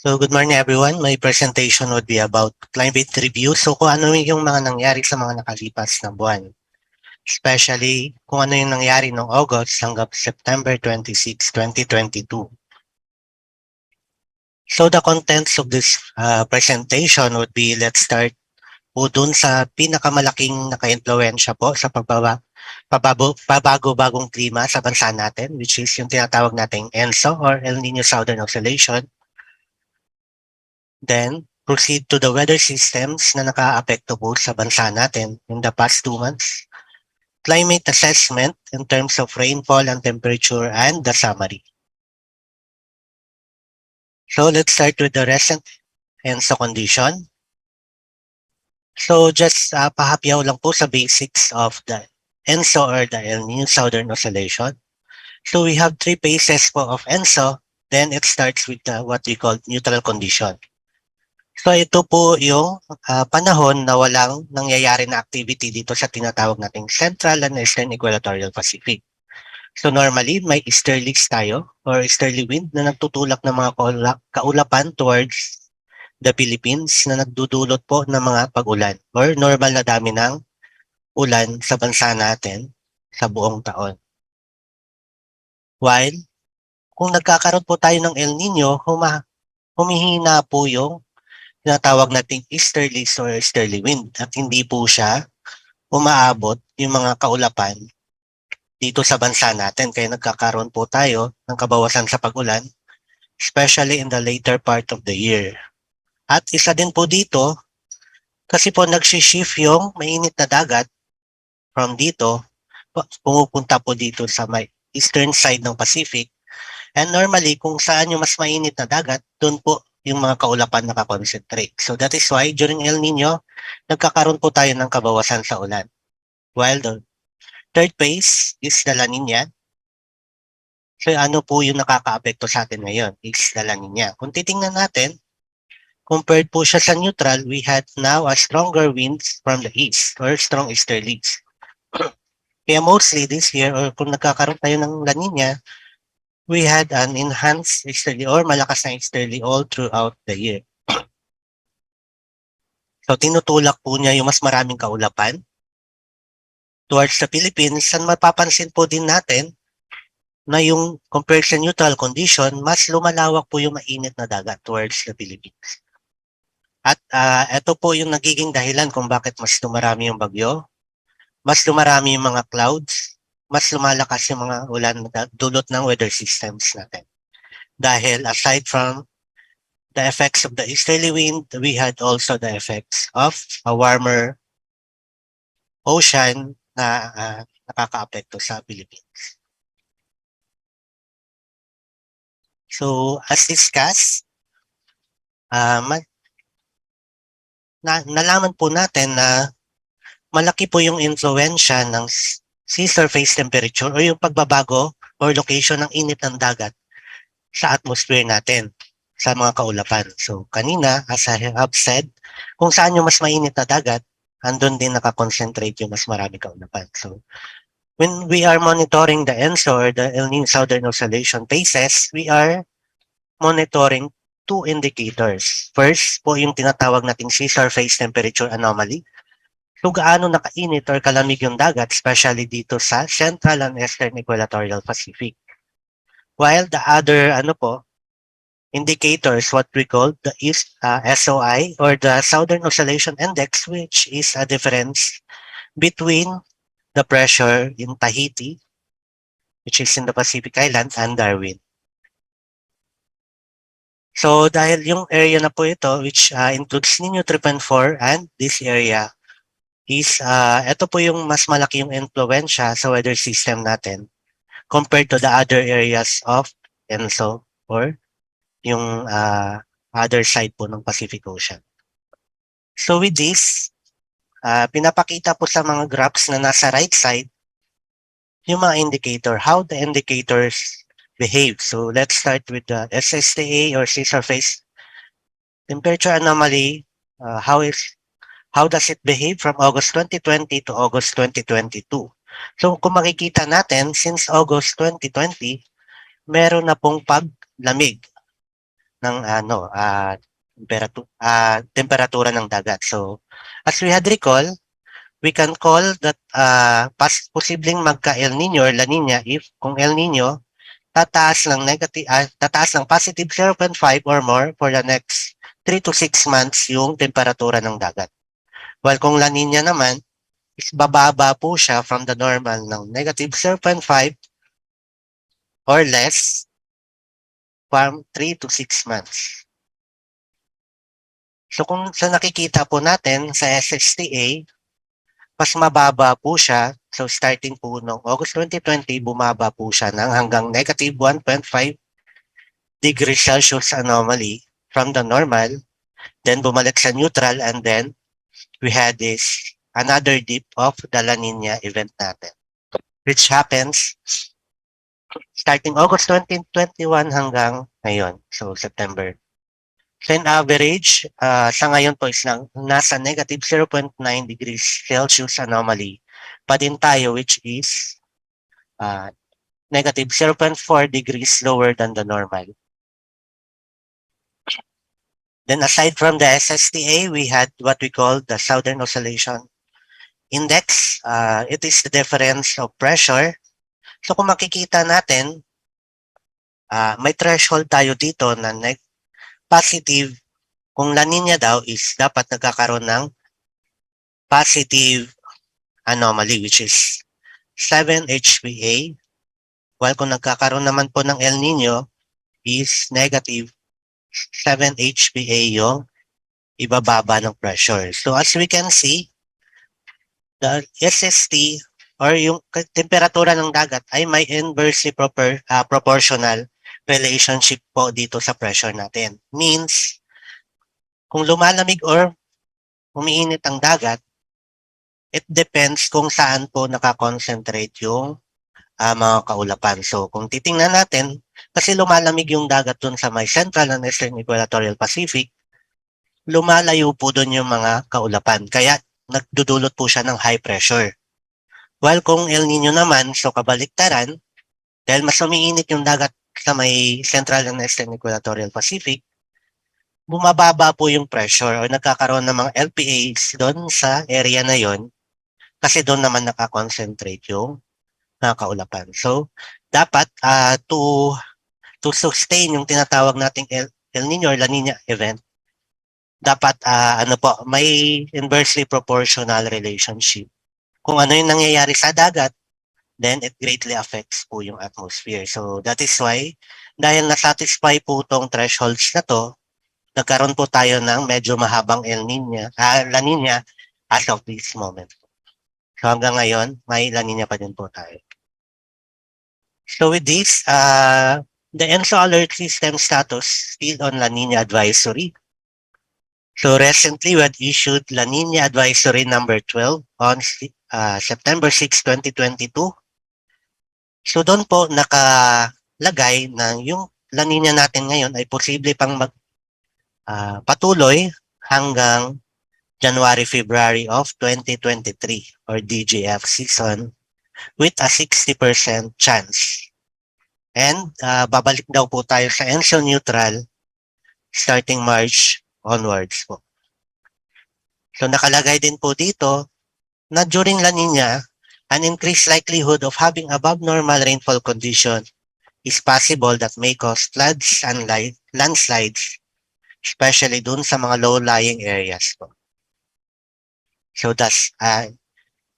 So good morning everyone. My presentation would be about climate review. So kung ano yung mga nangyari sa mga nakalipas na buwan. Especially kung ano yung nangyari noong August hanggang September 26, 2022. So the contents of this presentation would be, let's start po dun sa pinakamalaking naka-impluwensya po sa pabago-bagong klima sa bansa natin, which is yung tinatawag nating ENSO or El Nino Southern Oscillation. Then, proceed to the weather systems na naka-apekto po sa bansa natin in the past 2 months. Climate assessment in terms of rainfall and temperature and the summary. So let's start with the recent ENSO condition. So just pahapyaw lang po sa basics of the ENSO or the El Niño Southern Oscillation. So we have 3 phases po of ENSO. Then it starts with what we call neutral condition. So ito po yung panahon na walang nangyayari na activity dito sa tinatawag nating Central and Eastern Equatorial Pacific. So normally may easterlies tayo or easterly wind na nagtutulak ng mga kaulapan towards the Philippines na nagdudulot po ng mga pag-ulan or normal na dami ng ulan sa bansa natin sa buong taon. While kung nagkakaroon po tayo ng El Nino, humihina po yung tinatawag nating easterlies or easterly wind at hindi po siya umaabot yung mga kaulapan dito sa bansa natin. Kaya nagkakaroon po tayo ng kabawasan sa pag-ulan, especially in the later part of the year. At isa din po dito, kasi po nagsishift yung mainit na dagat from dito, pumupunta po dito sa may eastern side ng Pacific. And normally, kung saan yung mas mainit na dagat, doon po yung mga kaulapan nakakonsentrate. So that is why during El Nino, nagkakaroon po tayo ng kabawasan sa ulan. While the third phase is the La Nina. So ano po yung nakakaapekto sa atin ngayon is the La Nina. Kung titingnan natin, compared po siya sa neutral, we had now a stronger winds from the east or strong easterlies. Kaya mostly this year, or kung nagkakaroon tayo ng La Nina, we had an enhanced easterly or malakas na easterly all throughout the year. So tinutulak po niya yung mas maraming kaulapan towards the Philippines, and mapapansin po din natin na yung compared sa neutral condition, mas lumalawak po yung mainit na dagat towards the Philippines. At ito po yung nagiging dahilan kung bakit mas dumarami yung bagyo, mas dumarami yung mga clouds, mas lumalakas yung mga ulan dulot ng weather systems natin. Dahil aside from the effects of the easterly wind, we had also the effects of a warmer ocean na nakakaapekto sa Philippines. So as discussed, nalaman po natin na malaki po yung influensya ng sea surface temperature o yung pagbabago or location ng init ng dagat sa atmosphere natin sa mga kaulapan. So kanina, as I have said, kung saan yung mas mainit na dagat, andun din nakakonsentrate yung mas marami kaulapan. So when we are monitoring the ENSO or the El Niño Southern Oscillation phases, we are monitoring 2 indicators. First po yung tinatawag nating sea surface temperature anomaly. So gaano nakainit or kalamig yung dagat, especially dito sa Central and Eastern Equatorial Pacific. While the other indicators, what we call the SOI or the Southern Oscillation Index, which is a difference between the pressure in Tahiti, which is in the Pacific Island, and Darwin. So dahil yung area na po ito, which includes Nino 3.4 and this area, is ito po yung mas malaki yung influensya sa weather system natin compared to the other areas of ENSO or yung other side po ng Pacific Ocean. So with this, pinapakita po sa mga graphs na nasa right side yung mga indicator, how the indicators behave. So let's start with the SSTA or sea surface temperature anomaly. How does it behave from August 2020 to August 2022? So kung makikita natin, since August 2020, meron na pong paglamig ng temperatura ng dagat. So, as we had recall, we can call that posibleng magka El Nino or La Nina if kung El Nino tataas ng positive 0.5 or more for the next 3 to 6 months yung temperatura ng dagat. While kung La Nina naman, is bababa po siya from the normal ng negative 0.5 or less from 3 to 6 months. So kung sa nakikita po natin sa SSTA, mas mababa po siya. So starting po noong August 2020, bumaba po siya ng hanggang negative 1.5 degrees Celsius anomaly from the normal. Then bumalik sa neutral and then we had this another dip of the La Nina event natin, which happens starting August 2021 hanggang ngayon, so September. So in average, sa ngayon po is nasa negative 0.9 degrees Celsius anomaly pa din tayo, which is negative 0.4 degrees lower than the normal. Then aside from the SSTA, we had what we call the Southern Oscillation Index. It is the difference of pressure. So kung makikita natin, may threshold tayo dito na positive. Kung La Nina daw is dapat nagkakaroon ng positive anomaly, which is 7 HPA. While kung nagkakaroon naman po ng El Nino is negative 7 HPA yung ibababa ng pressure. So as we can see, the SST or yung temperatura ng dagat ay may inversely proportional relationship po dito sa pressure natin. Means, kung lumalamig or umiinit ang dagat, it depends kung saan po nakakoncentrate yung mga kaulapan. So kung titingnan natin, kasi lumalamig yung dagat dun sa may Central and Eastern Equatorial Pacific, lumalayo po dun yung mga kaulapan. Kaya nagdudulot po siya ng high pressure. While kung El Nino naman, so kabaliktaran, dahil mas umiinit yung dagat sa may Central and Eastern Equatorial Pacific, bumababa po yung pressure o nagkakaroon ng mga LPAs doon sa area na yon kasi doon naman nakakoncentrate yung kaulapan. So, dapat to sustain yung tinatawag nating El Nino or La Nina event, dapat may inversely proportional relationship. Kung ano yung nangyayari sa dagat, then it greatly affects po yung atmosphere. So that is why, dahil na-satisfy po itong thresholds na to, nagkaroon po tayo ng medyo mahabang La Nina as of this moment. So hanggang ngayon, may La Nina pa din po tayo. So with this, the ENSO alert system status still on La Nina advisory. So recently, we had issued La Nina Advisory number 12 on September 6, 2022. So doon po nakalagay na yung La Nina natin ngayon ay posible pang patuloy hanggang January-February of 2023 or DJF season with a 60% chance. And babalik daw po tayo sa ENSO neutral starting March onwards po. So nakalagay din po dito na during La Nina, an increased likelihood of having above normal rainfall condition is possible that may cause floods and landslides, especially dun sa mga low-lying areas po. So that's,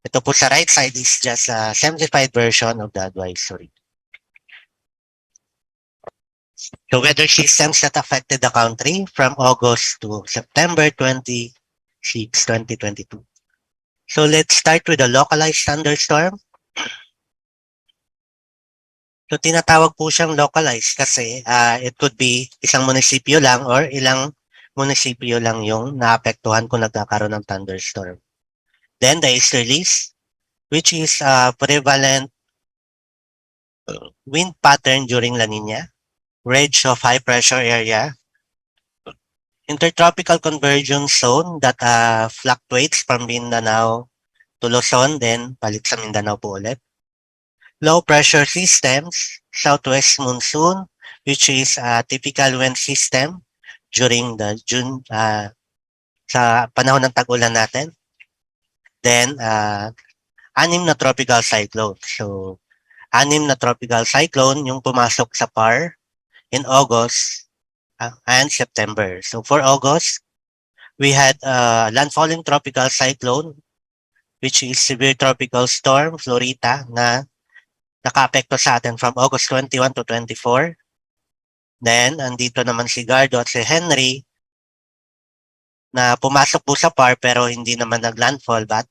ito po sa right side is just a simplified version of the advisory. So weather systems that affected the country from August to September 26, 2022. So let's start with the localized thunderstorm. So tinatawag po siyang localized kasi it could be isang munisipyo lang or ilang munisipyo lang yung naapektuhan kung nagkakaroon ng thunderstorm. Then the easterlies, which is prevalent wind pattern during La Nina, range of high pressure area, intertropical convergence zone that fluctuates from Mindanao to Luzon, then balik sa Mindanao po ulit. Low pressure systems, southwest monsoon, which is a typical wind system during the June, sa panahon ng tag-ulan natin. Then, 6 na tropical cyclone. So, 6 na tropical cyclone yung pumasok sa PAR in August and September. So, for August, we had a landfalling tropical cyclone, which is severe tropical storm, Florita, na naka-apekto sa atin from August 21 to 24. Then, andito naman si Gardo at si Henry na pumasok po sa PAR pero hindi naman nag-landfall but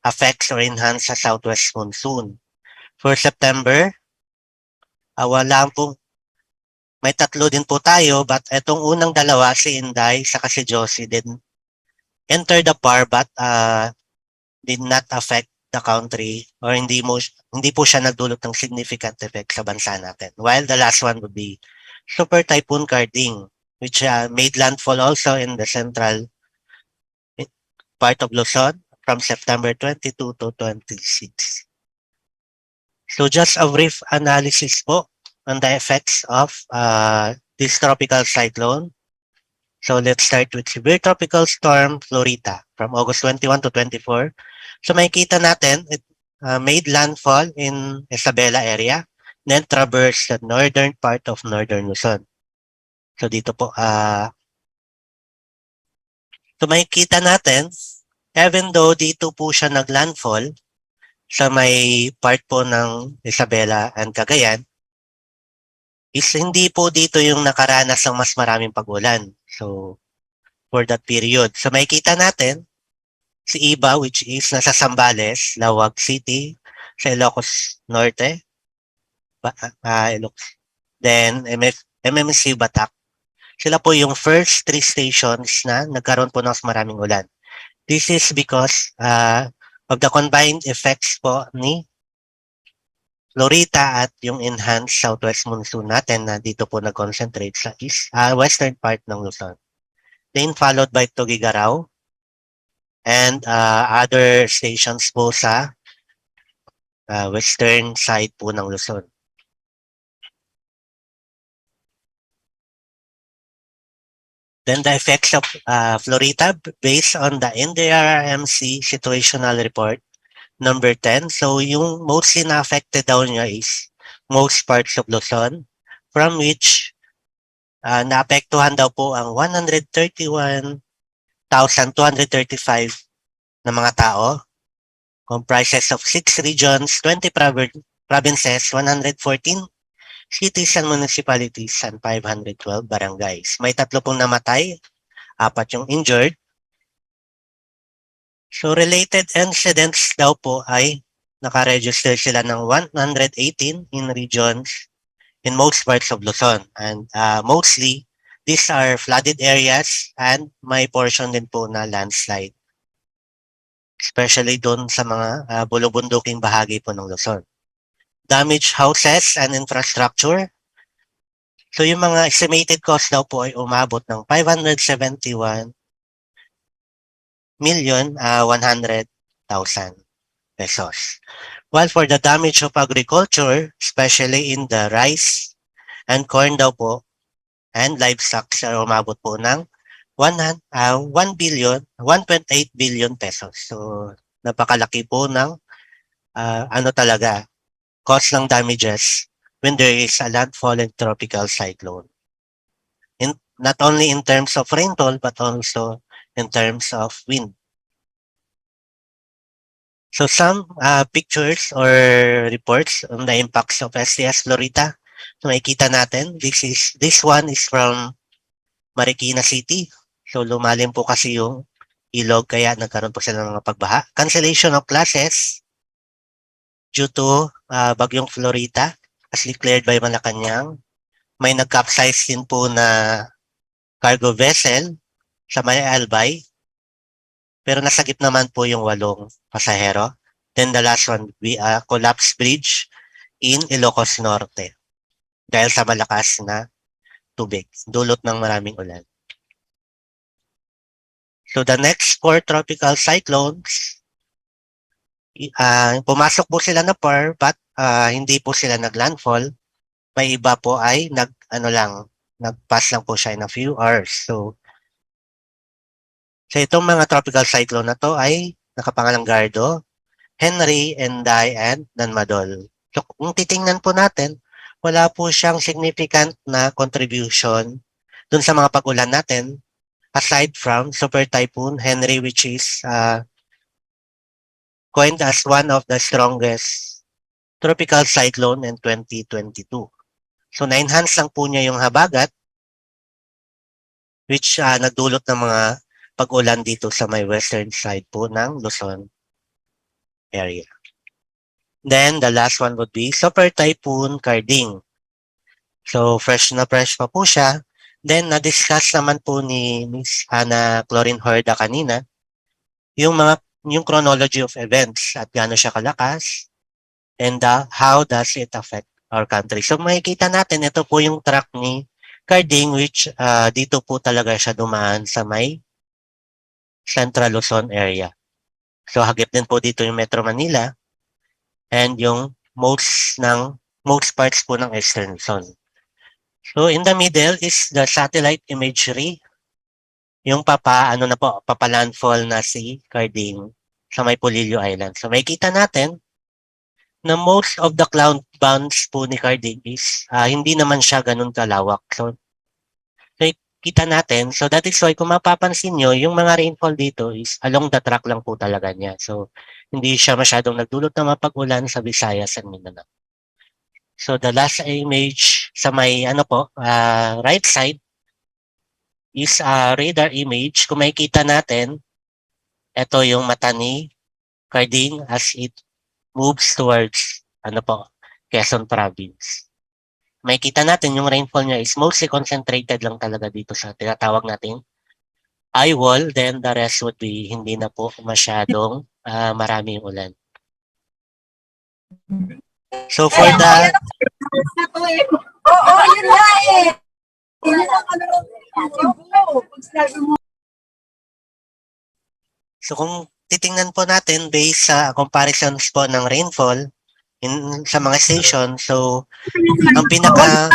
affects or enhance sa southwest monsoon. For September, wala po. May 3 din po tayo but etong unang dalawa, si Inday saka si Josie, did enter the PAR but did not affect the country or hindi po siya nagdulot ng significant effect sa bansa natin. While the last one would be Super Typhoon Carding, which made landfall also in the central part of Luzon from September 22 to 26. So just a brief analysis po on the effects of this tropical cyclone. So let's start with severe tropical storm Florita from August 21 to 24. So makikita natin, it made landfall in Isabela area, then traversed the northern part of northern Luzon. So dito po, so makikita natin, even though dito po siya naglandfall sa may part po ng Isabela and Cagayan, is hindi po dito yung nakaranas ng mas maraming pag-ulan. So, for that period. So, makikita natin, si Iba, which is nasa Zambales, Lawag City, sa Ilocos Norte, then MMC Batak. Sila po yung first 3 stations na nagkaroon po ng mas maraming ulan. This is because of the combined effects po ni Florita at yung enhanced southwest monsoon natin na dito po nag-concentrate sa western part ng Luzon. Then followed by Tuguegarao and other stations po sa western side po ng Luzon. Then the effects of Florita based on the NDRRMC situational report number 10. So yung mostly na-affected daw niya is most parts of Luzon, from which naapektuhan daw po ang 131,235 na mga tao, comprises of 6 regions, 20 provinces, 114 cities and municipalities, and 512 barangays. May 3 pong namatay, 4 yung injured. So related incidents daw po ay nakaregister sila ng 118 in regions in most parts of Luzon. And mostly, these are flooded areas and may portion din po na landslide. Especially doon sa mga bulubunduking bahagi po ng Luzon. Damaged houses and infrastructure. So yung mga estimated cost daw po ay umabot ng 571,100,000 pesos. While for the damage of agriculture, especially in the rice and corn daw po, and livestock, umabot po ng 1.8 billion pesos. So, napakalaki po ng talaga, cost ng damages when there is a landfalling tropical cyclone. Not only in terms of rainfall, but also in terms of wind. So some pictures or reports on the impacts of STS Florita. So makikita natin, this one is from Marikina City. So lumalim po kasi yung ilog kaya nagkaroon po sila ng mga pagbaha. Cancellation of classes due to bagyong Florita as declared by Malacanang. May nag-capsize din po na cargo vessel sa May Albay. Pero nasagip naman po yung 8 pasahero. Then the last one, collapsed bridge in Ilocos Norte. Dahil sa malakas na tubig, dulot ng maraming ulan. So the next 4 tropical cyclones, pumasok po sila na PAR but hindi po sila naglandfall. may iba po ay nag-pass lang po siya in a few hours. So itong mga tropical cyclone na to ay nakapangalang Gardo, Henry, Enday, and Nanmadol. So kung titingnan po natin, wala po siyang significant na contribution dun sa mga pag-ulan natin aside from Super Typhoon Henry, which is coined as one of the strongest tropical cyclone in 2022. So 9 hands lang po niya yung habagat, which nagdulot ng mga pag-ulan dito sa may western side po ng Luzon area. Then the last one would be Super Typhoon Carding. So fresh na fresh pa po siya. Then na-discuss naman po ni Miss Hannah Clorin Horda kanina yung chronology of events at gaano siya kalakas and how does it affect our country. So makikita natin ito po yung track ni Carding, which dito po talaga siya dumaan sa may Central Luzon area. So hagip din po dito yung Metro Manila and yung most parts po ng Eastern Luzon. So in the middle is the satellite imagery, yung papalandfall na si Carding sa may Polillo Island. So makikita natin na most of the cloud bands po ni Carding is hindi naman siya ganun kalawak. So kita natin, so that is why kung mapapansin nyo, yung mga rainfall dito is along the track lang po talaga niya. So hindi siya masyadong nagdulot ng mapag-ulan sa Visayas and Mindanao. So the last image sa may right side is a radar image. Kung makikita natin, ito yung mata ni Carding as it moves towards Quezon Province. Makikita natin yung rainfall niya is mostly concentrated lang talaga dito sa tinatawag natin eye wall, then the rest would be hindi na po masyadong maraming ulan. So for the yun na eh. So kung titingnan po natin based sa comparisons po ng rainfall sa mga station, so ang pinaka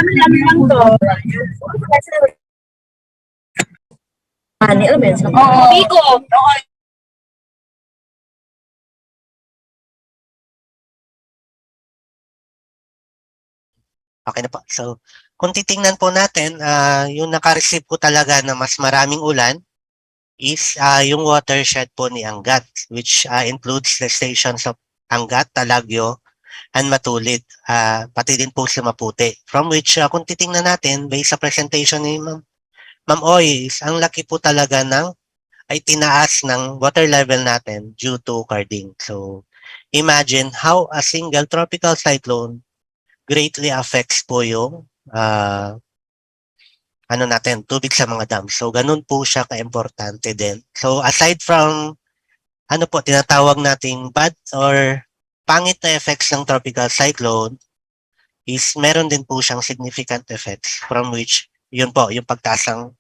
Okay na po. So, kung titingnan po natin, yung naka-receive po talaga na mas maraming ulan is yung watershed po ni Angat, which includes the stations of Angat, Talagyo, and Matulid, pati din po sa Maputi. From which, kung titingnan natin, based sa presentation ni Ma'am Oy, is ang laki po talaga ay tinaas ng water level natin due to Carding. So, imagine how a single tropical cyclone greatly affects po yung tubig sa mga dams. So, ganun po siya ka-importante din. So, aside from, tinatawag nating bad or pangit na effects ng tropical cyclone, is meron din po siyang significant effects from which, yun po, yung pagtaas ng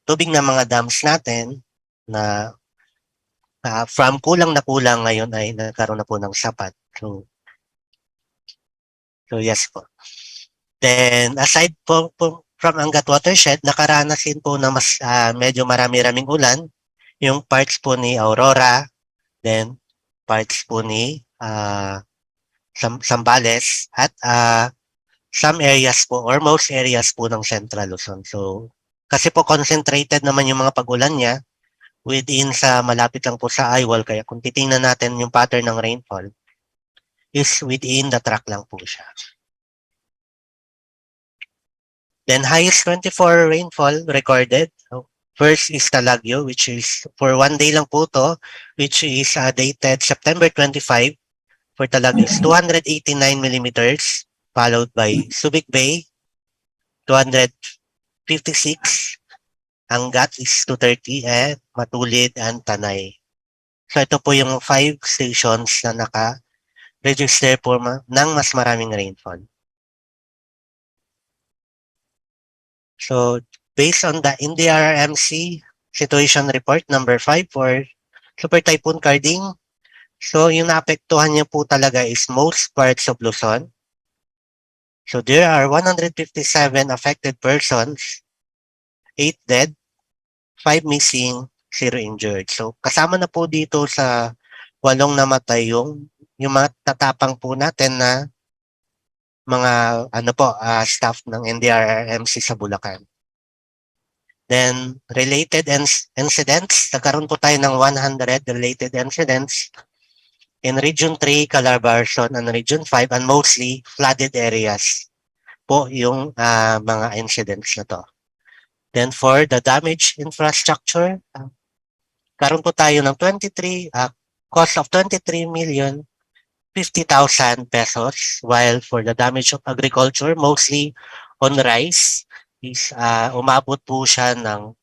tubig ng mga dams natin na from kulang na kulang ngayon ay nagkaroon na po ng sapat. So yes po. Then, aside po from Angat Watershed, nakaranas din po na mas medyo marami-raming ulan. Yung parts po ni Aurora, then parts po ni Zambales, at some areas po or most areas po ng Central Luzon. So, kasi po concentrated naman yung mga pag-ulan niya within sa malapit lang po sa eyewall. Kaya kung titingnan natin yung pattern ng rainfall, is within the track lang po siya. Then highest 24 rainfall recorded. First is Talagyo, which is for 1 day lang po to, which is dated September 25. For Talagyo is 289 millimeters, followed by Subic Bay, 256. Angat is 230, and Matulid and Tanay. So ito po yung 5 stations na naka-register po ng mas maraming rainfall. So based on the NDRRMC situation report number 5 for Super Typhoon Carding, so yung naapektuhan niya po talaga is most parts of Luzon, So there are 157 affected persons, 8 dead, 5 missing, 0 injured. So kasama na po dito sa 8 namatay yung mga tatapang po natin na mga staff ng NDRRMC sa Bulacan. Then related incidents, nagkaroon po tayo ng 100 related incidents in Region 3, Calabarzon, and Region 5, and mostly flooded areas po yung mga incidents na to. Then for the damaged infrastructure, karoon po tayo ng cost of 23,050,000 pesos, while for the damage of agriculture, mostly on rice, is umabot po siya ng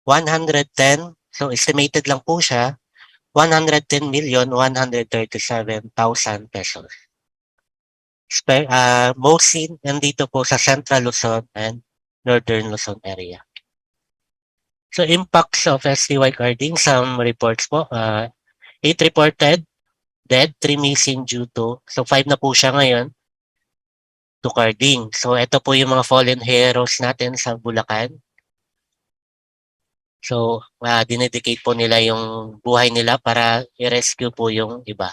110, so estimated lang po siya, 110,137,000 pesos. Mostly nandito po sa Central Luzon and Northern Luzon area. So impacts of STY carding, some reports po, 8 reported dead, 3 missing due to, so 5 na po siya ngayon, to carding. So ito po yung mga fallen heroes natin sa Bulacan. So dinedicate po nila yung buhay nila para i-rescue po yung iba.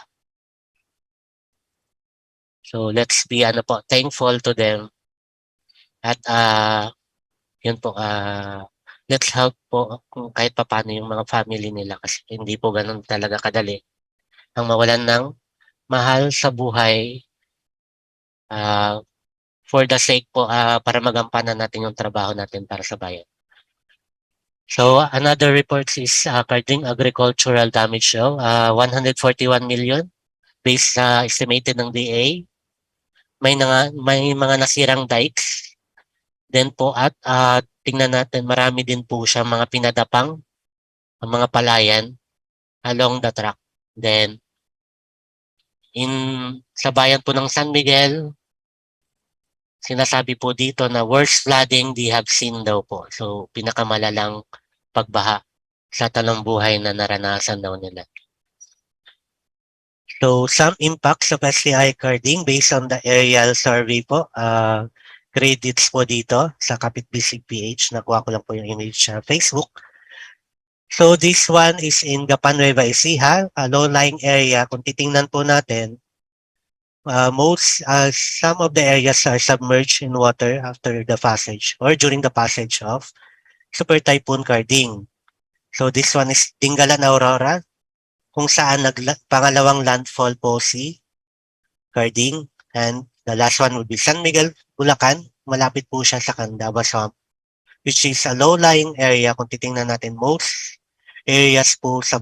So let's be thankful to them. At yun po, let's help po kung kahit papaano yung mga family nila kasi hindi po ganun talaga kadali ang mawalan ng mahal sa buhay for the sake po para magampanan natin yung trabaho natin para sa bayan. So another report is carding agricultural damage show, 141 million based sa estimated ng DA. May mga nasirang dikes. Then po at tingnan natin, marami din po siya mga pinadapang mga palayan along the track. Then sa bayan po ng San Miguel, sinasabi po dito na worst flooding they have seen daw po. So pinakamalalang pagbaha sa buhay na naranasan daw nila. So some impacts of STI carding based on the aerial survey po. Credits po dito sa Kapit Bisig PH. Nakuha ko lang po yung image sa Facebook. So this one is in Gapan Nueva Ecija, a low-lying area. Kung titingnan po natin, some of the areas are submerged in water after the passage or during the passage of Super Typhoon Carding. So this one is Dingalan Aurora, kung saan pangalawang landfall po si Carding, and the last one would be San Miguel, Bulacan. Malapit po siya sa Candaba Swamp, which is a low-lying area. Kung titingnan natin, most areas po sa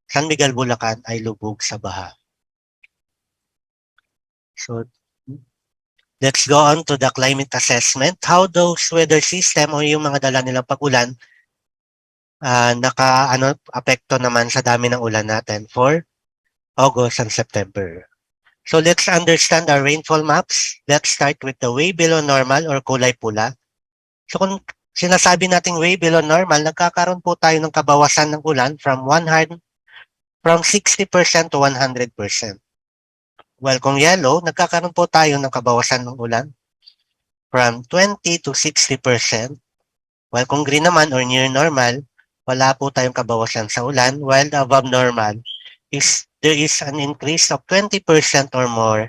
San Miguel, Bulacan ay lubog sa baha. So let's go on to the climate assessment. How those weather system o yung mga dala nilang pag-ulan apekto naman sa dami ng ulan natin for August and September. So let's understand our rainfall maps. Let's start with the way below normal or kulay pula. So kung sinasabi nating way below normal, nagkakaroon po tayo ng kabawasan ng ulan from 60% to 100%. Well, kung yellow, nagkakaroon po tayo ng kabawasan ng ulan from 20 to 60%. While kung green naman or near normal, wala po tayong kabawasan sa ulan. While the above normal there is an increase of 20% or more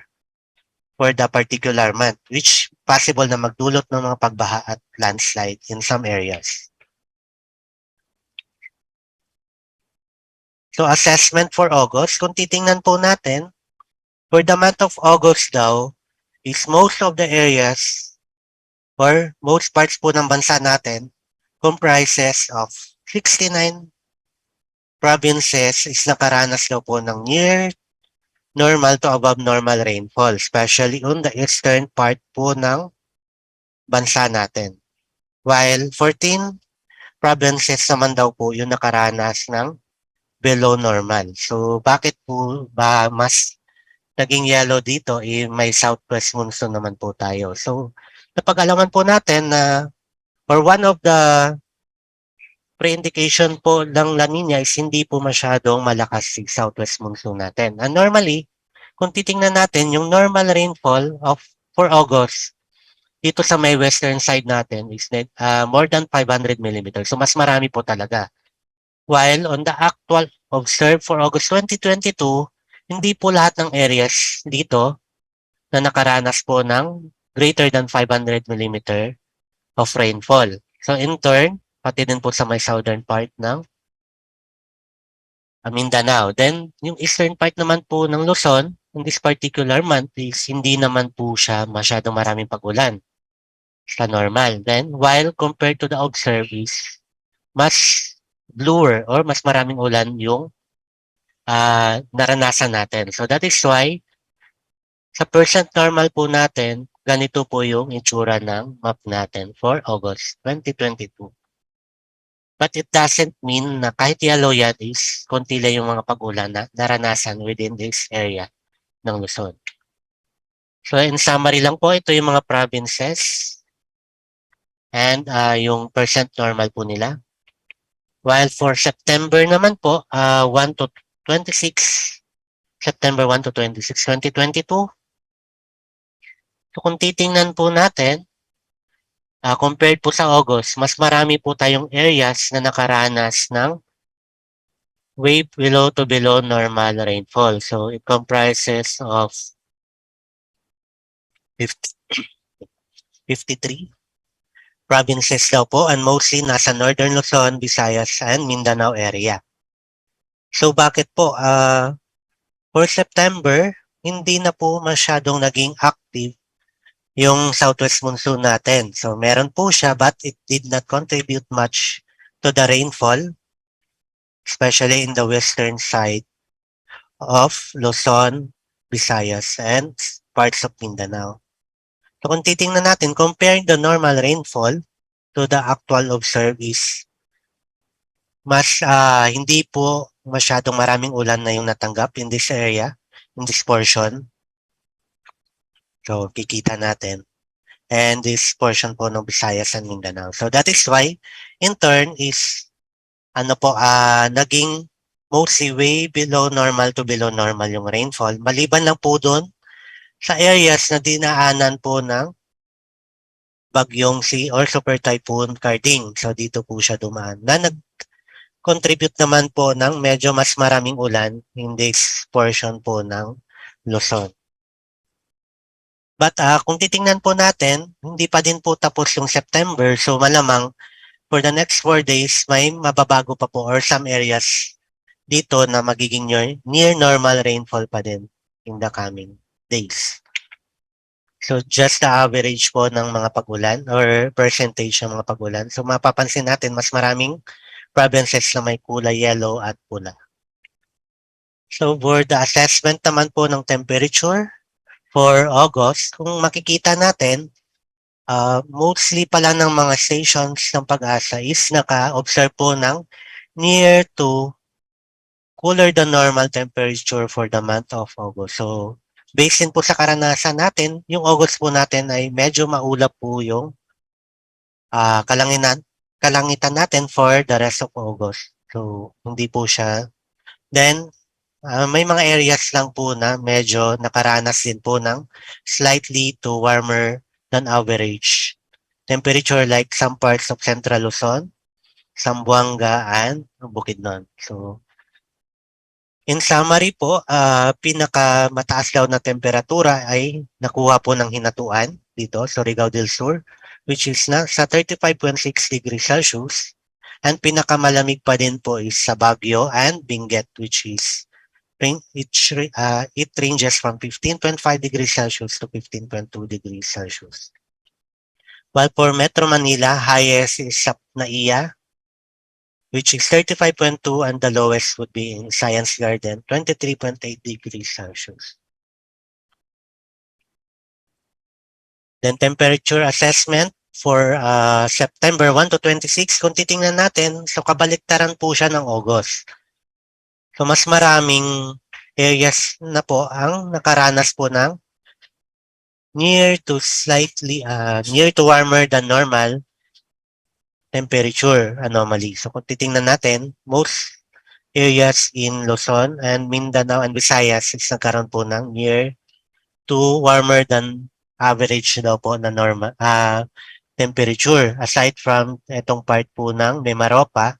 for the particular month, which possible na magdulot ng mga pagbaha at landslide in some areas. So assessment for August, kung titingnan po natin, for the month of August daw, is most of the areas or most parts po ng bansa natin comprises of 69 provinces is nakaranas daw po ng near normal to above normal rainfall, especially on the eastern part po ng bansa natin. While 14 provinces naman daw po yung nakaranas ng below normal. So bakit po ba mas naging yellow dito? May southwest monsoon naman po tayo. So napag-alaman po natin na or one of the pre-indication po ng La Nina is hindi po masyadong malakas si southwest monsoon natin. And normally, kung titingnan natin yung normal rainfall for August, dito sa may western side natin is more than 500 millimeters. So, mas marami po talaga. While on the actual observed for August 2022, hindi po lahat ng areas dito na nakaranas po ng greater than 500 millimeter of rainfall. So, in turn, pati din po sa may southern part ng Mindanao. Then, yung eastern part naman po ng Luzon, in this particular month is hindi naman po siya masyadong maraming pag-ulan sa normal. Then, while compared to the observed is mas bluer or mas maraming ulan yung naranasan natin. So, that is why sa percent normal po natin, ganito po yung itsura ng map natin for August 2022. But it doesn't mean na kahit yellow yan is konti lang yung mga pag-ulan na naranasan within this area ng Luzon. So in summary lang po, ito yung mga provinces and yung percent normal po nila. While for September naman po, 1 to 26, September 1 to 26, 2022. So kung titingnan po natin, compared po sa August, mas marami po tayong areas na nakaranas ng way below to below normal rainfall. So it comprises of 53 provinces daw po and mostly nasa Northern Luzon, Visayas, and Mindanao area. So bakit po? For September, hindi na po masyadong naging active yung southwest monsoon natin. So meron po siya but it did not contribute much to the rainfall, especially in the western side of Luzon, Visayas, and parts of Mindanao. So kung titingnan natin, comparing the normal rainfall to the actual observed is mas hindi po masyadong maraming ulan na yung natanggap in this area, in this portion. So kikita natin. And this portion po ng Visayas and Mindanao. So that is why, in turn, is naging mostly way below normal to below normal yung rainfall. Maliban lang po doon sa areas na dinaanan po ng bagyong si or super typhoon Carding. So dito po siya dumaan. Na nag-contribute naman po ng medyo mas maraming ulan in this portion po ng Luzon. But kung titingnan po natin, hindi pa din po tapos yung September. So malamang for the next 4 days, may mababago pa po or some areas dito na magiging near normal rainfall pa din in the coming days. So just the average po ng mga pag-ulan or percentage ng mga pag-ulan. So mapapansin natin mas maraming provinces na may kulay yellow at pula. So for the assessment naman po ng temperature for August, kung makikita natin, mostly pala ng mga stations ng Pag-asa is naka-observe po ng near to cooler than normal temperature for the month of August. So, based din po sa karanasan natin, yung August po natin ay medyo maulap po yung kalangitan natin for the rest of August. So, hindi po siya. Then, may mga areas lang po na medyo nakaranas din po ng slightly to warmer than average temperature like some parts of Central Luzon, Zamboanga, and Bukidnon. So, in summary po, pinakamataas daw na temperatura ay nakuha po ng Hinatuan dito sa Surigao del Sur, which is na sa 35.6 degrees Celsius. And pinakamalamig pa din po is sa Baguio and Benguet, which is it ranges from 15.5 degrees Celsius to 15.2 degrees Celsius. While for Metro Manila, highest is sa Naiya, which is 35.2, and the lowest would be in Science Garden, 23.8 degrees Celsius. Then temperature assessment for September 1 to 26, kung titingnan natin, so kabaliktaran po siya ng August. So mas maraming areas na po ang nakaranas po ng near to warmer than normal temperature anomaly. So kung titingnan natin, most areas in Luzon and Mindanao and Visayas is nagkaroon po ng near to warmer than average daw po na normal temperature aside from itong part po ng Mimaropa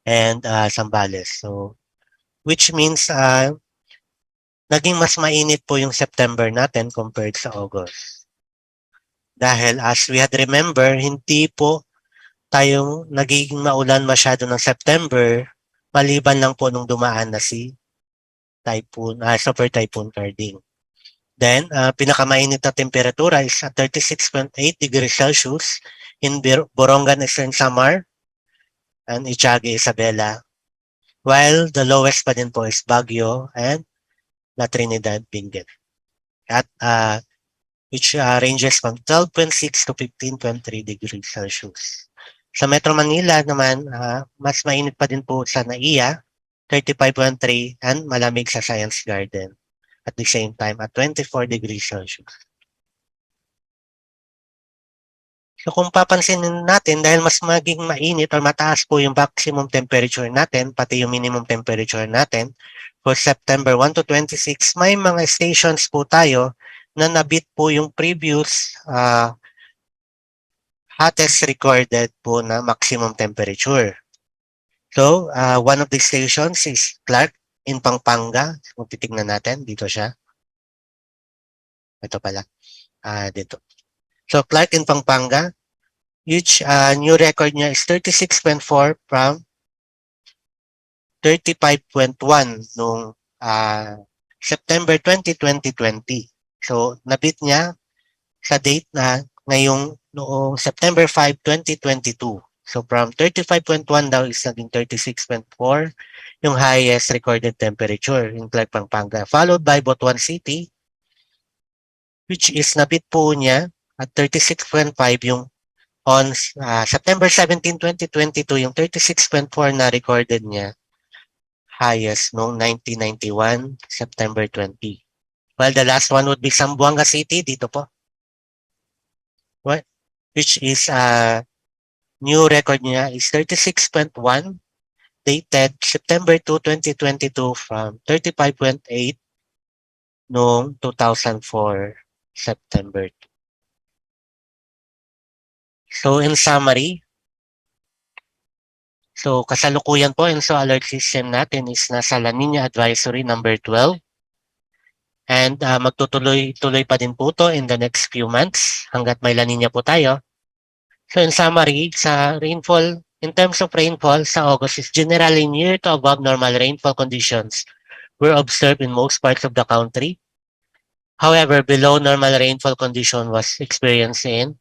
and Zambales. So which means naging mas mainit po yung September natin compared sa August. Dahil as we had remember, hindi po tayong nagiging maulan masyado ng September maliban lang po nung dumaan na si Super Typhoon Carding. Then, pinakamainit na temperatura is at 36.8 degrees Celsius in Borongan, Eastern Samar and Itiage, Isabela. While the lowest pa din po is Baguio and La Trinidad, Benguet. At which ranges from 12.6 to 15.3 degrees Celsius. Sa Metro Manila naman, mas mainit pa din po sa NAIA, 35.3 and malamig sa Science Garden at the same time at 24 degrees Celsius. So kung papansinin natin, dahil mas maging mainit or mataas po yung maximum temperature natin, pati yung minimum temperature natin, for September 1 to 26, may mga stations po tayo na nabit po yung previous hottest recorded po na maximum temperature. So, one of the stations is Clark in Pampanga. Kung titignan natin, dito siya. Ito pala. Dito. So, Clark in Pampanga, which new record niya is 36.4 from 35.1 noong September 20, 2020. So, nabit niya sa date na noong September 5, 2022. So, from 35.1 daw is naging 36.4 yung highest recorded temperature in Clark, Pampanga. Followed by Butuan City, which is nabit po niya at 36.5 yung on September 17, 2022, yung 36.4 na recorded niya, highest noong 1991, September 20. While the last one would be Zamboanga City, dito po. Which is new record niya is 36.1, dated September 2, 2022 from 35.8 noong 2004, September 2. So in summary, so kasalukuyan po yung alert system natin is nasa La Nina Advisory number 12. And magtutuloy-tuloy pa din po to in the next few months hanggat may La Nina po tayo. So in summary, sa rainfall, in terms of rainfall, sa August is generally near to above normal rainfall conditions were observed in most parts of the country. However, below normal rainfall condition was experienced in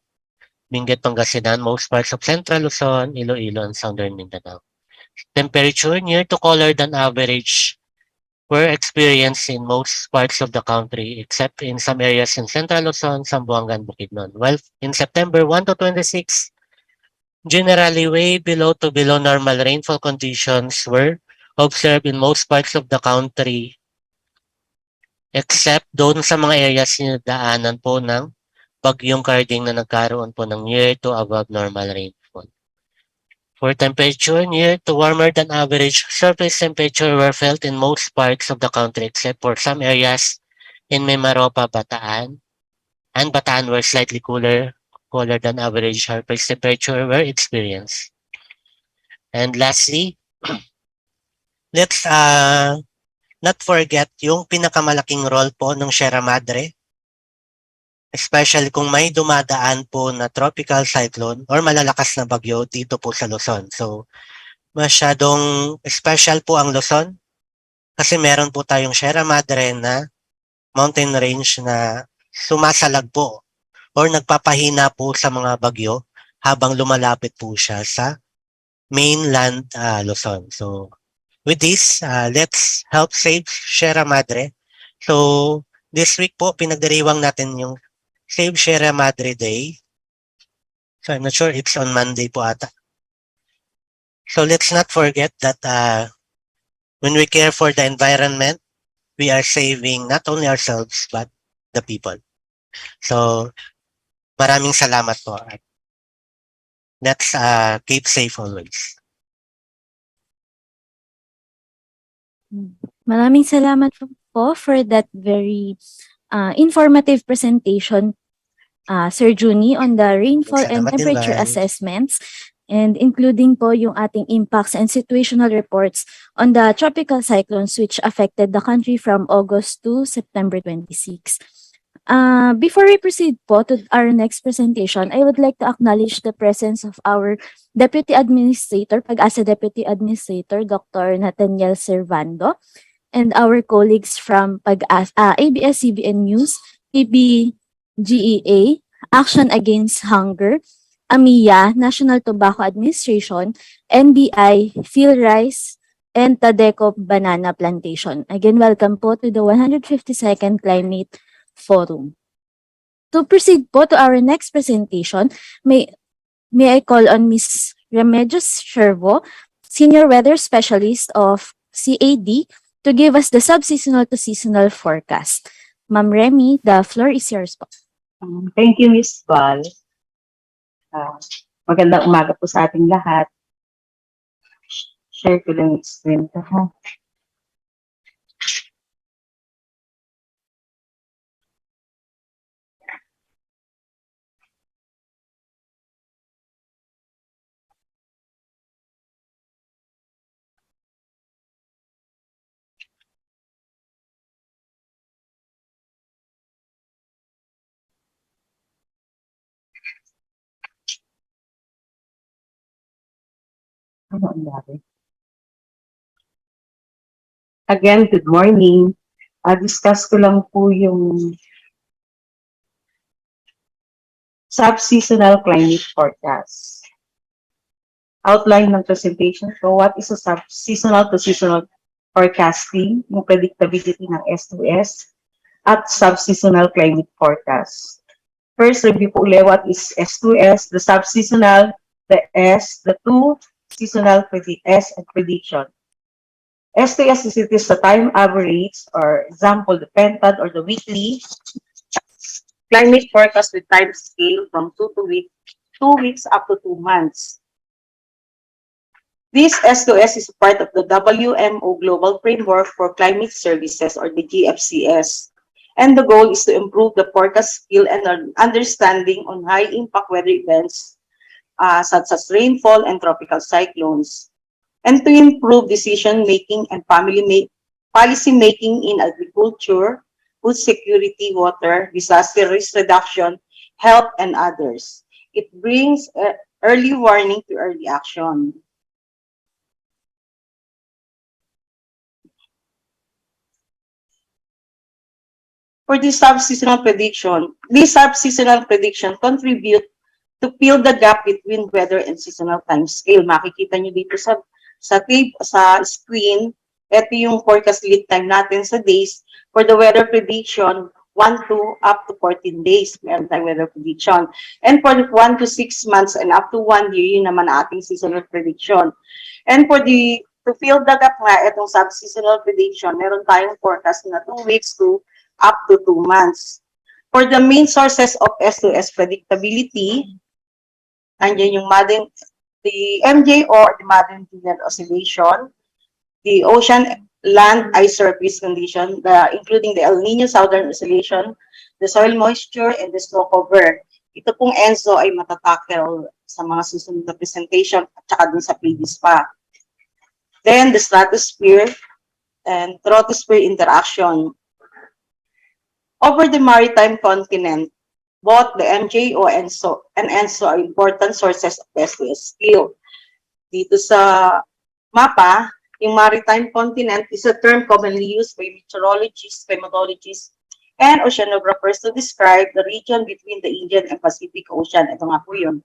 Benguet, Pangasinan, most parts of Central Luzon, Iloilo, and Southern Mindanao. Temperature near to colder than average were experienced in most parts of the country except in some areas in Central Luzon, Zamboanga, and Bukidnon. Well, in September 1 to 26, generally way below to below normal rainfall conditions were observed in most parts of the country except doon sa mga areas na daanan po ng bagyong Carding na nagkaroon po ng near to above normal rainfall. For temperature, near to warmer than average surface temperature were felt in most parts of the country except for some areas in Mimaropa, Bataan, and Bataan were slightly cooler than average surface temperature were experienced. And lastly, let's not forget yung pinakamalaking role po ng Sierra Madre, especially kung may dumadaan po na tropical cyclone or malalakas na bagyo dito po sa Luzon. So, masyadong special po ang Luzon kasi meron po tayong Sierra Madre na mountain range na sumasalag po or nagpapahina po sa mga bagyo habang lumalapit po siya sa mainland Luzon. So, with this, let's help save Sierra Madre. So, this week po, pinagdiriwang natin yung Save Sierra Madre Day. So, I'm not sure, it's on Monday po ata. So, let's not forget that when we care for the environment, we are saving not only ourselves, but the people. So, maraming salamat po. Let's keep safe always. Maraming salamat po for that very informative presentation, Sir Juni, on the rainfall and Salamat din, temperature Vice. assessments, and including po yung ating impacts and situational reports on the tropical cyclones which affected the country from August to September 26. Before we proceed po to our next presentation, I would like to acknowledge the presence of our Deputy Administrator, Pag-asa Deputy Administrator, Dr. Nathaniel Servando, and our colleagues from ABS-CBN News, PBGEA, Action Against Hunger, AMIA, National Tobacco Administration, NBI, PhilRice, and Tadeco Banana Plantation. Again, welcome po to the 152nd Climate Forum. To proceed po to our next presentation, may I call on Ms. Remedios Shervo, Senior Weather Specialist of CAD, to give us the subseasonal to seasonal forecast. Ma'am Remy, the floor is yours po. Thank you, Miss Val. Magandang umaga po sa ating lahat. Share ko lang yung screen ko, ha? Ano ang nangyari? Again, good morning. Discuss ko lang po yung subseasonal climate forecast. Outline ng presentation ko, what is a subseasonal to seasonal forecasting, yung predictability ng S2S, at subseasonal climate forecast. First, review po ulit what is S2S, the subseasonal, the S, the two seasonal S and prediction. S2S is it is the time average, or example, the pentad or the weekly climate forecast with time scale from 2 weeks up to 2 months. This S2S is part of the WMO Global Framework for Climate Services, or the GFCS. And the goal is to improve the forecast skill and understanding on high-impact weather events such as rainfall and tropical cyclones, and to improve decision-making and policy-making in agriculture, food security, water, disaster risk reduction, health, and others. It brings early warning to early action. For this subseasonal prediction contribute to fill the gap between weather and seasonal time scale. Makikita nyo dito sa screen, ito yung forecast lead time natin sa days. For the weather prediction, 1 to up to 14 days, meron tayong weather prediction. And for the 1 to 6 months and up to 1 year, yun naman ating seasonal prediction. And for to fill the gap nga, itong subseasonal prediction, meron tayong forecast na 2 weeks to up to 2 months. For the main sources of S2S predictability, andyan yung the MJ or the Madden-Julian Oscillation, the ocean land ice surface condition, including the El Nino Southern Oscillation, the soil moisture, and the snow cover. Ito pong ENSO ay matatakel sa mga susunod na presentation at saka dun sa previous pa. Then, the stratosphere and troposphere interaction. Over the maritime continent, both the MJO and ENSO are important sources of S2S skill. Dito sa mapa, yung maritime continent is a term commonly used by meteorologists, climatologists, and oceanographers to describe the region between the Indian and Pacific Ocean. Ito nga po yun.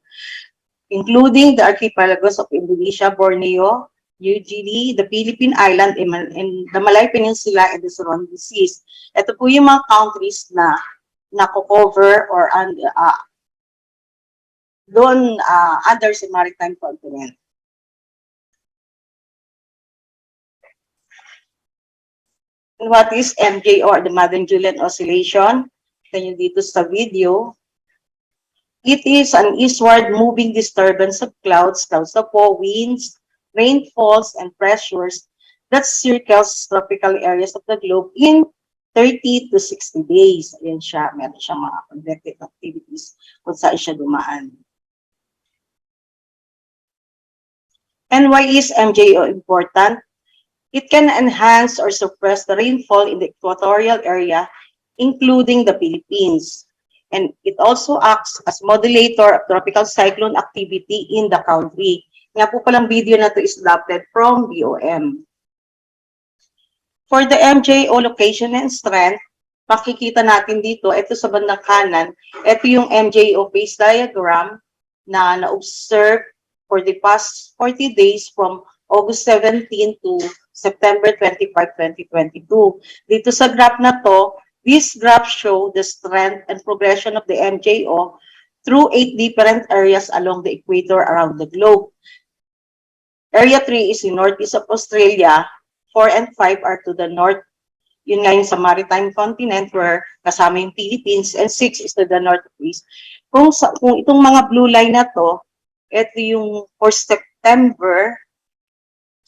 Including the archipelagos of Indonesia, Borneo, New Guinea, the Philippine Island, and the Malay Peninsula, and the surrounding seas. Ito po yung mga countries na nako-cover or doon under sa maritime continent. And what is MJ or the Madden-Julian Oscillation? Kanyo dito sa video. It is an eastward moving disturbance of clouds na po, winds, rainfalls, and pressures that circles tropical areas of the globe in 30 to 60 days. Ayan siya, meron siyang mga convective activities kung saan siya dumaan. And why is MJO important? It can enhance or suppress the rainfall in the equatorial area, including the Philippines. And it also acts as modulator of tropical cyclone activity in the country. Nga po palang video na to is adapted from BOM. For the MJO location and strength, makikita natin dito, ito sa bandang kanan, ito yung MJO phase diagram na na-observe for the past 40 days from August 17 to September 25, 2022. Dito sa graph na to, this graph show the strength and progression of the MJO through 8 different areas along the equator around the globe. Area 3 is in northeast of Australia, 4 and 5 are to the north. Yun nga yung sa maritime continent where kasama yung Philippines, and 6 is to the northeast. Kung itong mga blue line na to, ito yung for September,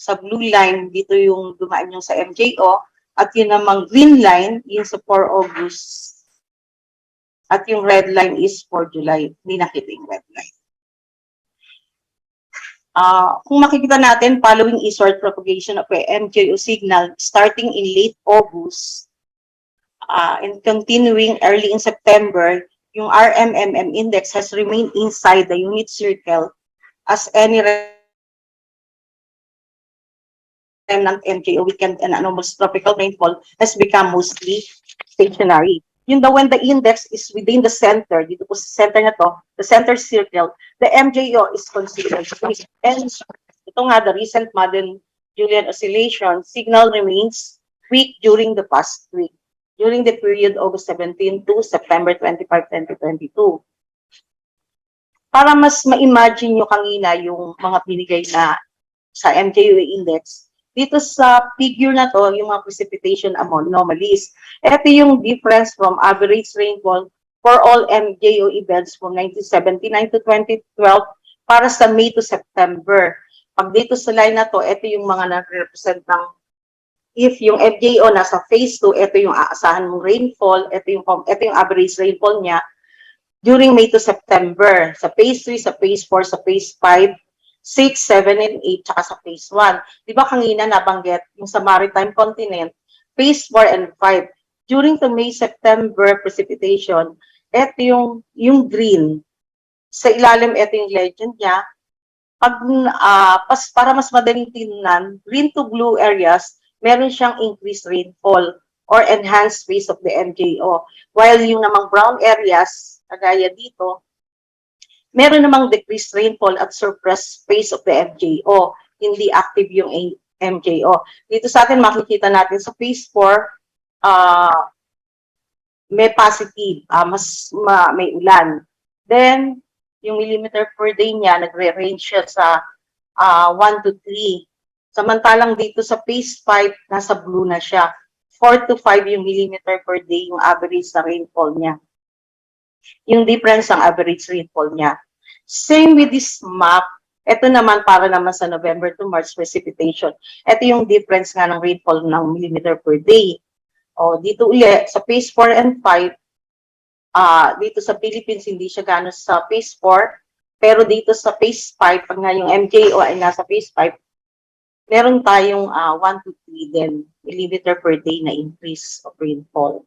sa blue line, dito yung dumaan yung sa MJO, at yun namang green line, yung sa 4 August. At yung red line is for July. Hindi nakita yung red line. Kung makikita natin, following eastward propagation of a MJO signal starting in late August and continuing early in September, yung RMMM index has remained inside the unit circle as any remnant MJO weekend and anomalous tropical rainfall has become mostly stationary. Yun daw, when the index is within the center, dito po sa center na to, the center circle, the MJO is considered weak. And ito nga, the recent modern Julian oscillation signal remains weak during the past week, during the period August 17 to September 25, 2022. Para mas ma-imagine nyo kanina yung mga binigay na sa MJO index, dito sa figure na to, yung mga precipitation anomalies. Ito yung difference from average rainfall for all MJO events from 1979 to 2012 para sa May to September. Pag dito sa line na to, ito yung mga nag-represent ng if yung MJO nasa phase 2, ito yung aasahan mong rainfall, ito yung average rainfall niya during May to September. Sa phase 3, sa phase 4, sa phase 5, 6, 7, and 8, tsaka sa phase 1. Di ba kanina nabanggit yung sa maritime continent, phase 4 and 5. During the May-September precipitation, ito yung green. Sa ilalim, ito yung legend niya. Para mas madaling tingnan, green to blue areas, meron siyang increased rainfall or enhanced phase of the MJO. While yung namang brown areas, kagaya dito, meron namang decreased rainfall at suppressed phase of the MJO. Hindi active yung MJO. Dito sa atin, makikita natin sa phase 4, may positive, may ulan. Then, yung millimeter per day niya, nagre-range siya sa 1 to 3. Samantalang dito sa phase 5, nasa blue na siya. 4 to 5 yung millimeter per day, yung average na rainfall niya. Yung difference ng average rainfall niya. Same with this map, ito naman para naman sa November to March precipitation. Ito yung difference nga ng rainfall ng millimeter per day. O, dito ulit, sa phase 4 and 5, dito sa Philippines, hindi siya gano'n sa phase 4, pero dito sa phase 5, pag nga yung MJO ay nasa phase 5, meron tayong 1 to 3 din millimeter per day na increase of rainfall.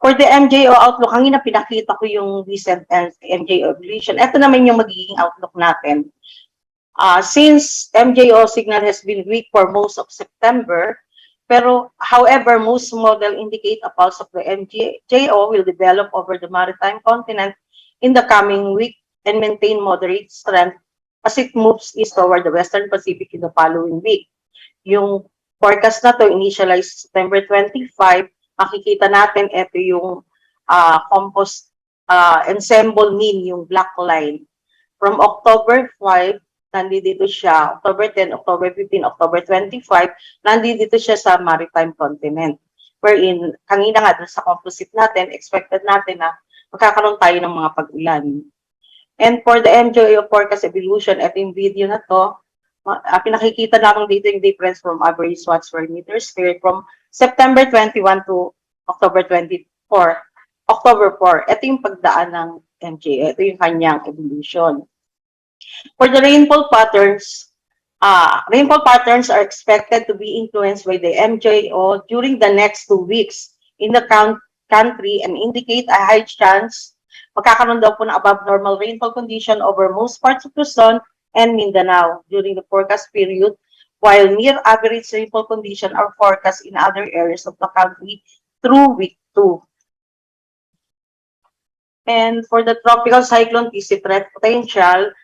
For the MJO outlook, hangin na pinakita ko yung recent MJO evolution. Ito naman yung magiging outlook natin. Since MJO signal has been weak for most of September, pero however, most model indicate a pulse of the MJO will develop over the maritime continent in the coming week and maintain moderate strength as it moves east toward the Western Pacific in the following week. Yung forecast na to initialized September 25, makikita natin, ito yung compost ensemble mean, yung black line. From October 5, nandito siya, October 10, October 15, October 25, nandito siya sa maritime continent. Wherein, kanina nga dun sa composite natin, expected natin na magkakaroon tayo ng mga pag-ulan. And for the MJO forecast evolution, ito yung video na to, pinakikita namin dito yung difference from average watts per meter square from September 21 to October 24. October 4. Ito yung pagdaan ng MJ. Ito yung kanyang evolution. For the rainfall patterns are expected to be influenced by the MJO during the next 2 weeks in the country and indicate a high chance magkakaroon daw po ng above normal rainfall condition over most parts of Luzon and Mindanao during the forecast period, while near average rainfall condition are forecast in other areas of the country through week 2. And for the tropical cyclone TC threat potential,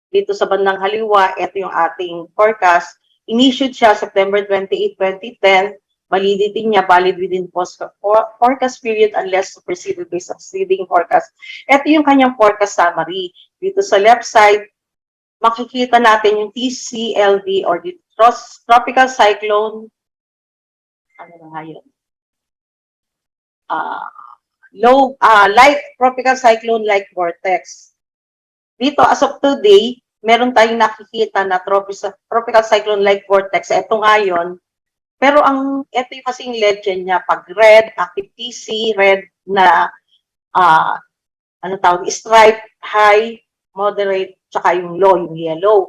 dito sa bandang haliwa, ito yung ating forecast. Inissued siya September 28, 2010. Validity niya valid within forecast period unless superseded by succeeding forecast. Ito yung kanyang forecast summary. Dito sa left side, makikita natin yung TCLD or the tropical cyclone. Ano na nga yun? Light tropical cyclone like vortex. Dito, as of today, meron tayong nakikita na tropical cyclone-like vortex. Ito ngayon. Pero ito yung kasing legend niya. Pag red, active TC, red na, stripe, high, moderate, tsaka yung low, yung yellow.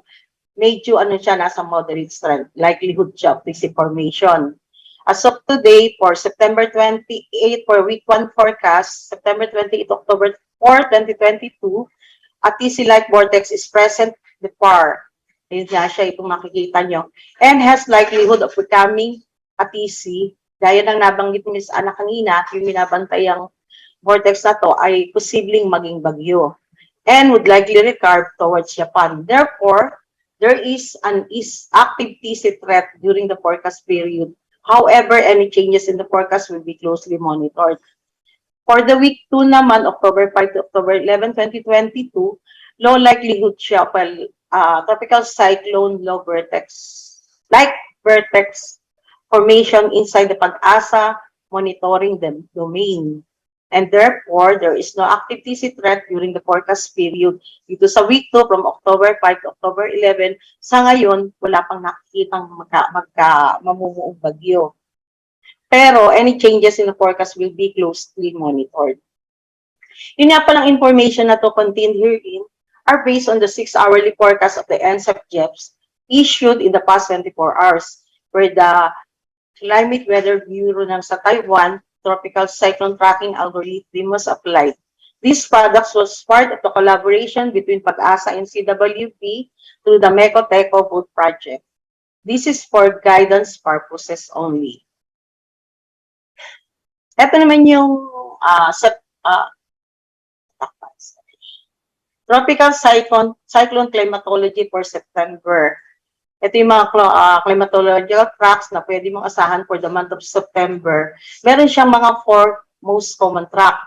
Medyo, siya, nasa moderate strength. Likelihood siya of TC formation. As of today, for September 28, for week 1 forecast, September 28, October 4, 2022, a TC-like vortex is present the far. Ayun nga siya, itong makikita nyo. And has likelihood of becoming a TC. Gaya ng nabanggit ni Ms. Ana kanina, yung binabantayang vortex na to ay posibleng maging bagyo. And would likely recurve towards Japan. Therefore, there is an active TC threat during the forecast period. However, any changes in the forecast will be closely monitored. For the week 2 naman, October 5 to October 11, 2022, low likelihood siya tropical cyclone low vertex, like vertex formation inside the Pag-asa monitoring domain. And therefore, there is no active TC threat during the forecast period. Dito sa week 2, from October 5 to October 11, sa ngayon, wala pang nakikitang mamumuong bagyo. Pero any changes in the forecast will be closely monitored. Yun nga palang information na to contained herein are based on the 6-hourly forecast of the NCEP JEPS issued in the past 24 hours, where the Climate Weather Bureau ng sa Taiwan Tropical Cyclone Tracking Algorithm was applied. This product was part of the collaboration between Pag-asa and CWP through the Mekoteco Boat Project. This is for guidance purposes only. Ito naman yung tropical cyclone climatology for September. Ito yung mga climatological tracks na pwede mong asahan for the month of September. Meron siyang mga 4 most common track.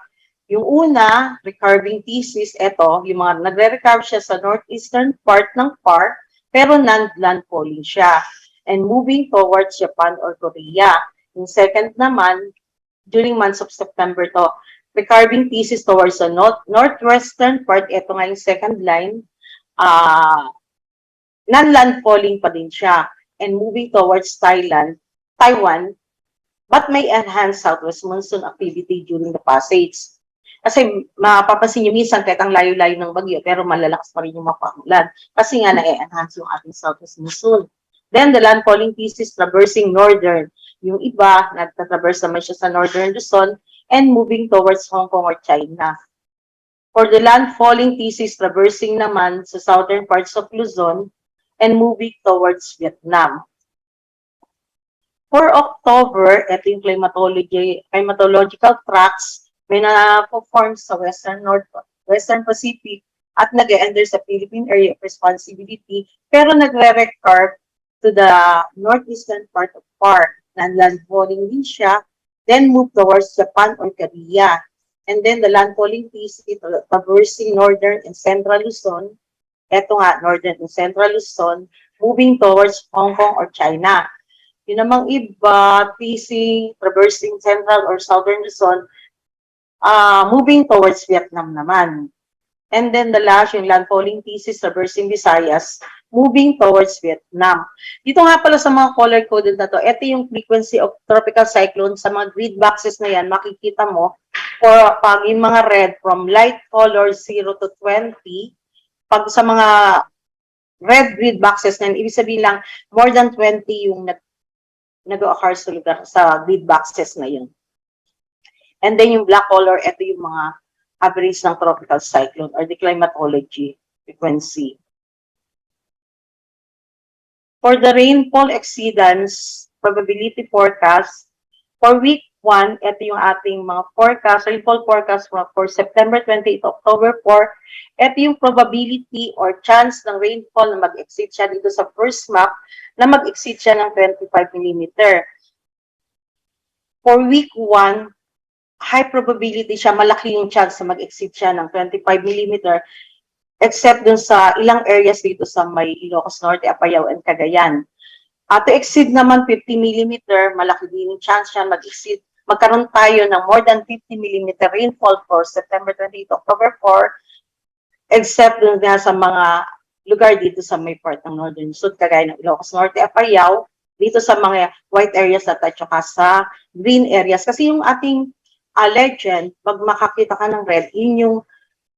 Yung una, recurving thesis, ito, yung mga nagre-recurve siya sa northeastern part ng PAR, pero non-landfalling siya. And moving towards Japan or Korea. Yung second naman, during months of September to, recurving thesis towards the northwestern part, ito nga yung second line, non-landfalling pa din siya, and moving towards Taiwan, but may enhanced southwest monsoon activity during the passage. Kasi mapapansin nyo minsan kahit ang layo-layo ng bagyo, pero malalakas pa rin yung mapamulan. Kasi nga na-enhance yung ating southwest monsoon. Then the landfalling thesis traversing northern. Yung iba, nagtatraverse naman siya sa northern Luzon and moving towards Hong Kong or China. For the landfalling thesis traversing naman sa southern parts of Luzon and moving towards Vietnam. For October, ito yung climatological tracks may na-perform sa Western Pacific at nag-e-enter sa Philippine Area of Responsibility pero nagre-recurve to the northeastern part of PAR. Landfalling din siya, then move towards Japan or Korea. And then the landfalling thesis traversing northern and central Luzon, eto nga, northern and central Luzon, moving towards Hong Kong or China. Yun namang iba, thesis traversing central or southern Luzon, moving towards Vietnam naman. And then the last, yung landfalling thesis traversing Visayas, moving towards Vietnam. Dito nga pala sa mga color-coded na to, ito yung frequency of tropical cyclone. Sa mga grid boxes na yan, makikita mo, or pag yung mga red, from light color 0 to 20, pag sa mga red grid boxes na yan, ibig sabihin lang, more than 20 yung nag-occur sa lugar, sa grid boxes na yun. And then yung black color, ito yung mga average ng tropical cyclone or the climatology frequency. For the rainfall exceedance probability forecast, for week 1, ito yung ating mga forecast, rainfall forecast for September 28 to October 4. Ito yung probability or chance ng rainfall na mag-exceed siya dito sa first map, na mag-exceed siya ng 25 mm. For week 1, high probability siya, malaki yung chance na mag-exceed siya ng 25 mm, except dun sa ilang areas dito sa may Ilocos Norte, Apayao, and Cagayan. To exceed naman 50 mm, malaki din yung chance siya mag-exceed. Magkaroon tayo ng more than 50 mm rainfall for September 28 to October 4, except dun nga sa mga lugar dito sa may part ng Northern Luzon, kagaya ng Ilocos Norte, Apayao, dito sa mga white areas at saka sa green areas. Kasi yung ating legend, pag makakita ka ng red, yun yung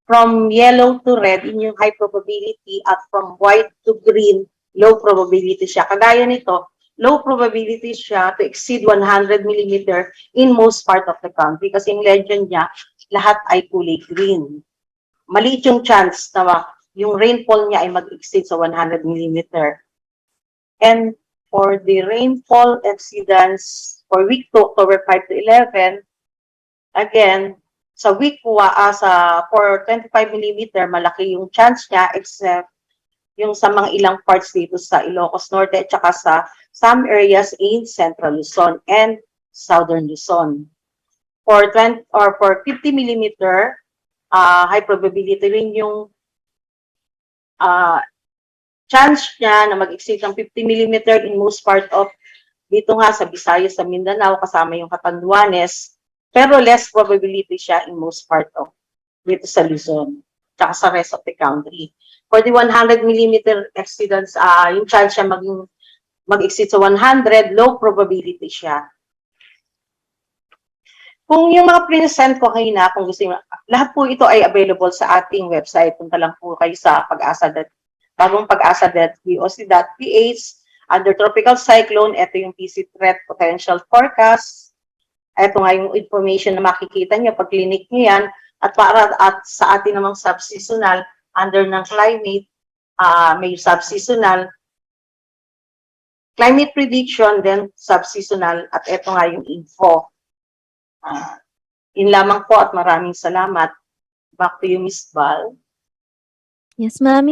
from yellow to red, yun yung high probability, at from white to green, low probability siya. Kagaya nito, low probability siya to exceed 100 mm in most part of the country kasi yung legend niya, lahat ay kulay green. Maliit yung chance na yung rainfall niya ay mag-exceed sa 100 mm. And for the rainfall exceedance for week 2, October 5 to 11, again, sa week 2, for 25 mm, malaki yung chance niya, except yung sa mga ilang parts dito sa Ilocos Norte at saka sa some areas in Central Luzon and Southern Luzon. For 50 mm, high probability rin yung chance niya na mag-exceed ng 50 mm in most part of dito nga sa Visayas, sa Mindanao, kasama yung Catanduanes, pero less probability siya in most part of dito sa Luzon, tsaka sa rest of the country. For the 100 mm exceedance, yung chance siya mag-exceed sa 100, low probability siya. Kung yung mga present ko kayo na, kung gusto nyo, lahat po ito ay available sa ating website. Punta lang po kayo sa bagongpag-asa.voc.ph. Under tropical cyclone, ito yung PC threat potential forecast. Ito nga yung information na makikita nyo pag clinic nyo yan. At sa ating namang subseasonal, under ng climate, may subseasonal, climate prediction, then subseasonal, at ito nga yung info. Yun lamang po at maraming salamat. Back to you, Ms. Val. Yes, maraming